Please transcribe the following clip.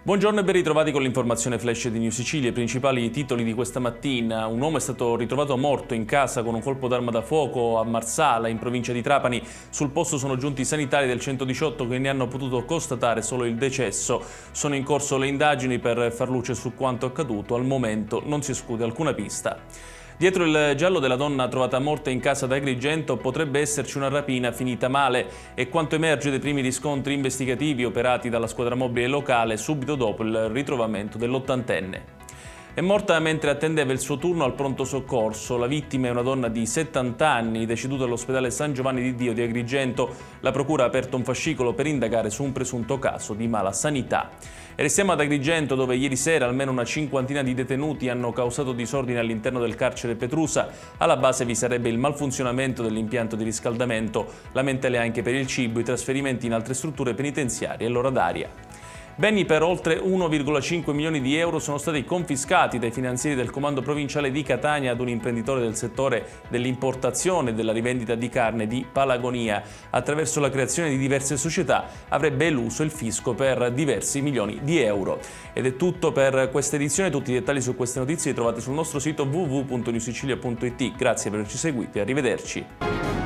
Buongiorno e ben ritrovati con l'informazione flash di New Sicilia. I principali titoli di questa mattina. Un uomo è stato ritrovato morto in casa con un colpo d'arma da fuoco a Marsala, in provincia di Trapani. Sul posto sono giunti i sanitari del 118 che ne hanno potuto constatare solo il decesso. Sono in corso le indagini per far luce su quanto accaduto. Al momento non si esclude alcuna pista. Dietro il giallo della donna trovata morta in casa da Agrigento potrebbe esserci una rapina finita male. È quanto emerge dai primi riscontri investigativi operati dalla squadra mobile locale subito dopo il ritrovamento dell'80enne. È morta mentre attendeva il suo turno al pronto soccorso. La vittima è una donna di 70 anni, deceduta all'ospedale San Giovanni di Dio di Agrigento. La procura ha aperto un fascicolo per indagare su un presunto caso di mala sanità. E restiamo ad Agrigento, dove ieri sera almeno una cinquantina di detenuti hanno causato disordine all'interno del carcere Petrusa. Alla base vi sarebbe il malfunzionamento dell'impianto di riscaldamento, lamentele anche per il cibo, i trasferimenti in altre strutture penitenziarie e l'ora d'aria. Beni per oltre 1,5 milioni di euro sono stati confiscati dai finanzieri del comando provinciale di Catania ad un imprenditore del settore dell'importazione e della rivendita di carne di Palagonia. Attraverso la creazione di diverse società avrebbe eluso il fisco per diversi milioni di euro. Ed è tutto per questa edizione. Tutti i dettagli su queste notizie li trovate sul nostro sito www.newsicilia.it. Grazie per averci seguiti e arrivederci.